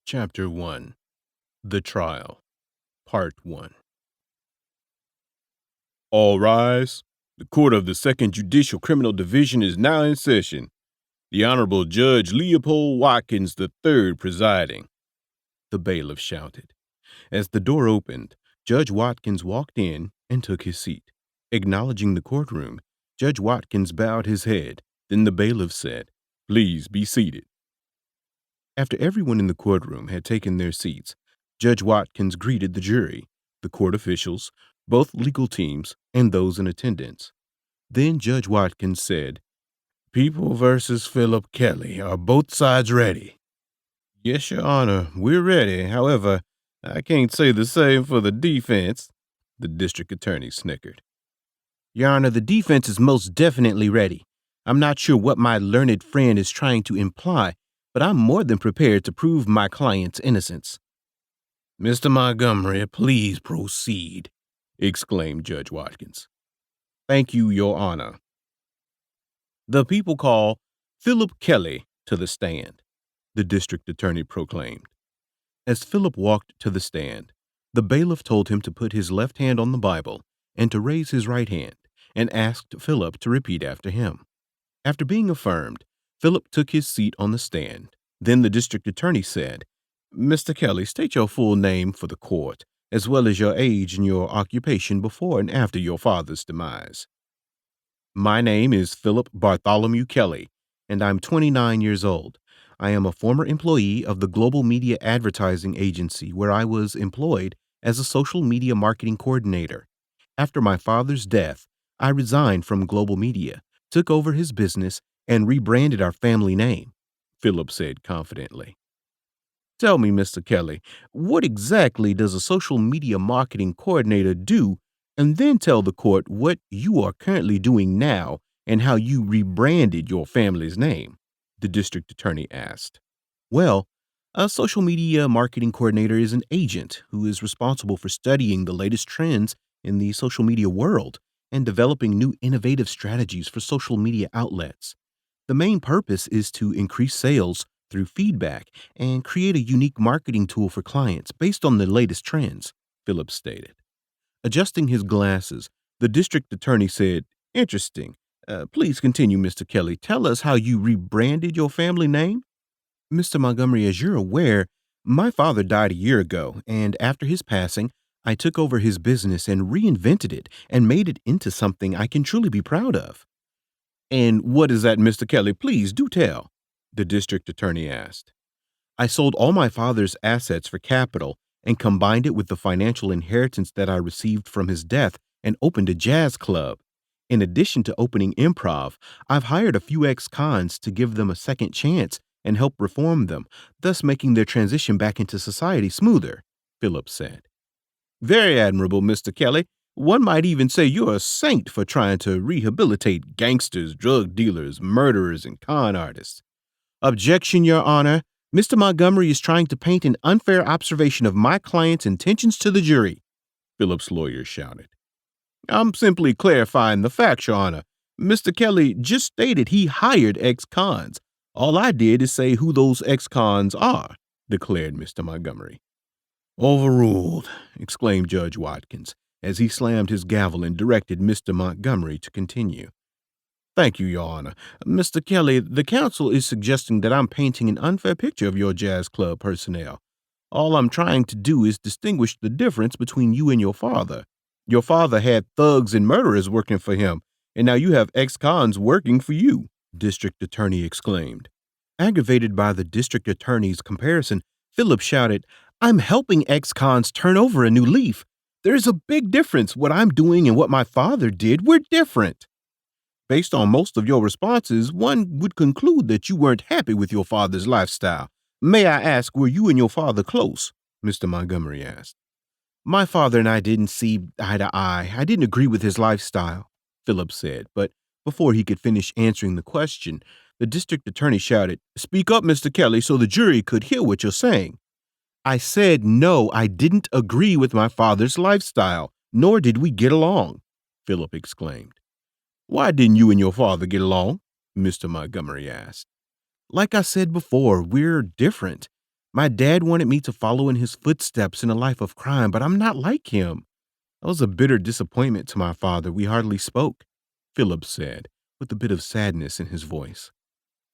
Chapter 1. The Trial, Part 1. All rise. The Court of the Second Judicial Criminal Division is now in session. The Honorable Judge Leopold Watkins III presiding, the bailiff shouted. As the door opened, Judge Watkins walked in and took his seat. Acknowledging the courtroom, Judge Watkins bowed his head. Then the bailiff said, "Please be seated." After everyone in the courtroom had taken their seats, Judge Watkins greeted the jury, the court officials, both legal teams, and those in attendance. Then Judge Watkins said, "People versus Philip Kelly. Are both sides ready?" "Yes, Your Honor, we're ready. However, I can't say the same for the defense," the district attorney snickered. "Your Honor, the defense is most definitely ready. I'm not sure what my learned friend is trying to imply, but I'm more than prepared to prove my client's innocence." "Mr. Montgomery, please proceed," exclaimed Judge Watkins. "Thank you, Your Honor. The people call Philip Kelly to the stand," the district attorney proclaimed. As Philip walked to the stand, the bailiff told him to put his left hand on the Bible and to raise his right hand, and asked Philip to repeat after him. After being affirmed, Philip took his seat on the stand. Then the district attorney said, "Mr. Kelly, state your full name for the court, as well as your age and your occupation before and after your father's demise." "My name is Philip Bartholomew Kelly, and I'm 29 years old. I am a former employee of the Global Media Advertising Agency, where I was employed as a social media marketing coordinator. After my father's death, I resigned from Global Media, took over his business, and rebranded our family name," Philip said confidently. "Tell me, Mr. Kelly, what exactly does a social media marketing coordinator do, and then tell the court what you are currently doing now and how you rebranded your family's name?" the district attorney asked. "Well, a social media marketing coordinator is an agent who is responsible for studying the latest trends in the social media world and developing new innovative strategies for social media outlets. The main purpose is to increase sales through feedback and create a unique marketing tool for clients based on the latest trends," Phillips stated. Adjusting his glasses, the district attorney said, "Interesting. Please continue, Mr. Kelly. Tell us how you rebranded your family name." "Mr. Montgomery, as you're aware, my father died a year ago, and after his passing, I took over his business and reinvented it and made it into something I can truly be proud of." "And what is that, Mr. Kelly? Please do tell," the district attorney asked. "I sold all my father's assets for capital and combined it with the financial inheritance that I received from his death and opened a jazz club. In addition to opening improv, I've hired a few ex-cons to give them a second chance and help reform them, thus making their transition back into society smoother," Phillips said. "Very admirable, Mr. Kelly. One might even say you're a saint for trying to rehabilitate gangsters, drug dealers, murderers, and con artists." "Objection, Your Honor. Mr. Montgomery is trying to paint an unfair observation of my client's intentions to the jury," Phillips' lawyer shouted. "I'm simply clarifying the facts, Your Honor. Mr. Kelly just stated he hired ex-cons. All I did is say who those ex-cons are," declared Mr. Montgomery. "Overruled," exclaimed Judge Watkins as he slammed his gavel and directed Mr. Montgomery to continue. "Thank you, Your Honor. Mr. Kelly, the counsel is suggesting that I'm painting an unfair picture of your jazz club personnel. All I'm trying to do is distinguish the difference between you and your father. Your father had thugs and murderers working for him, and now you have ex-cons working for you," District Attorney exclaimed. Aggravated by the district attorney's comparison, Philip shouted, "I'm helping ex-cons turn over a new leaf. There's a big difference. What I'm doing and what my father did, we're different. Based on most of your responses, one would conclude that you weren't happy with your father's lifestyle. May I ask, were you and your father close?" Mr. Montgomery asked. "My father and I didn't see eye to eye. I didn't agree with his lifestyle," Philip said, but before he could finish answering the question, the district attorney shouted, "Speak up, Mr. Kelly, so the jury could hear what you're saying." "I said no, I didn't agree with my father's lifestyle, nor did we get along," Philip exclaimed. "Why didn't you and your father get along?" Mr. Montgomery asked. "Like I said before, we're different. My dad wanted me to follow in his footsteps in a life of crime, but I'm not like him. That was a bitter disappointment to my father. We hardly spoke, Philip said, with a bit of sadness in his voice.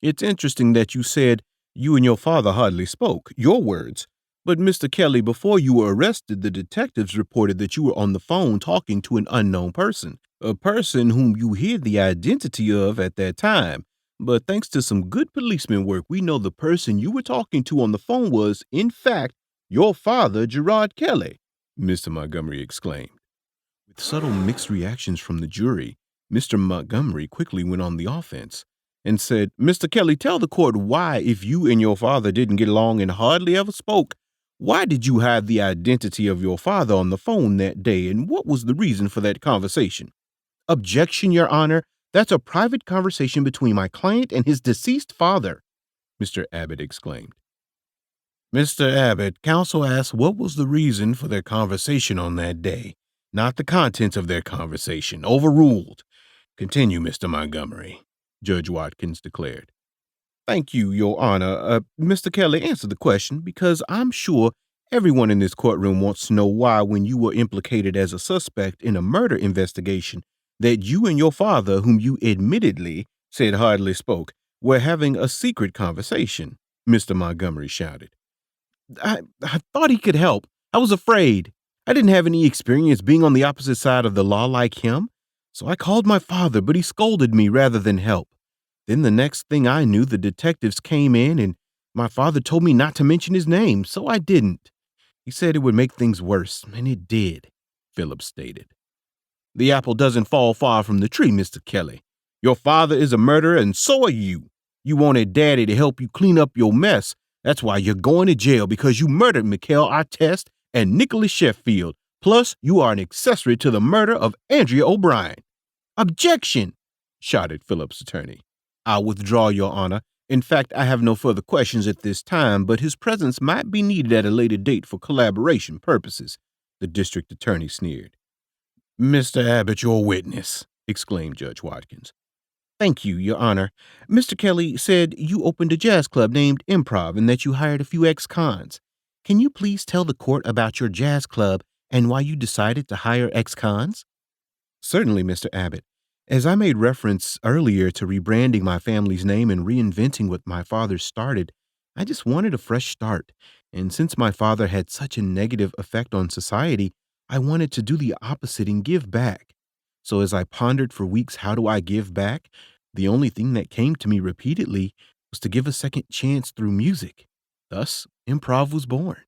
It's interesting that you said you and your father hardly spoke, your words. But Mr. Kelly, before you were arrested, the detectives reported that you were on the phone talking to an unknown person, a person whom you hid the identity of at that time. But thanks to some good policeman work, we know the person you were talking to on the phone was, in fact, your father, Gerard Kelly, Mr. Montgomery exclaimed. With subtle mixed reactions from the jury, Mr. Montgomery quickly went on the offense and said, Mr. Kelly, tell the court why, if you and your father didn't get along and hardly ever spoke, why did you hide the identity of your father on the phone that day, and what was the reason for that conversation? Objection, Your Honor. That's a private conversation between my client and his deceased father, Mr. Abbott exclaimed. Mr. Abbott, counsel asked what was the reason for their conversation on that day, not the contents of their conversation. Overruled. Continue, Mr. Montgomery, Judge Watkins declared. Thank you, Your Honor. Mr. Kelly, answer the question, because I'm sure everyone in this courtroom wants to know why, when you were implicated as a suspect in a murder investigation, that you and your father, whom you admittedly said hardly spoke, were having a secret conversation, Mr. Montgomery shouted. I thought he could help. I was afraid. I didn't have any experience being on the opposite side of the law like him. So I called my father, but he scolded me rather than help. Then the next thing I knew, the detectives came in and my father told me not to mention his name, so I didn't. He said it would make things worse, and it did, Phillips stated. The apple doesn't fall far from the tree, Mr. Kelly. Your father is a murderer, and so are you. You wanted Daddy to help you clean up your mess. That's why you're going to jail, because you murdered Mikhail Artest and Nicholas Sheffield. Plus, you are an accessory to the murder of Andrea O'Brien. Objection, shouted Phillips' attorney. I'll withdraw, Your Honor. In fact, I have no further questions at this time, but his presence might be needed at a later date for collaboration purposes, the district attorney sneered. Mr. Abbott, your witness, exclaimed Judge Watkins. Thank you, Your Honor. Mr. Kelly said you opened a jazz club named Improv and that you hired a few ex-cons. Can you please tell the court about your jazz club and why you decided to hire ex-cons? Certainly, Mr. Abbott. As I made reference earlier to rebranding my family's name and reinventing what my father started, I just wanted a fresh start. And since my father had such a negative effect on society, I wanted to do the opposite and give back. So as I pondered for weeks, how do I give back? The only thing that came to me repeatedly was to give a second chance through music. Thus, improv was born.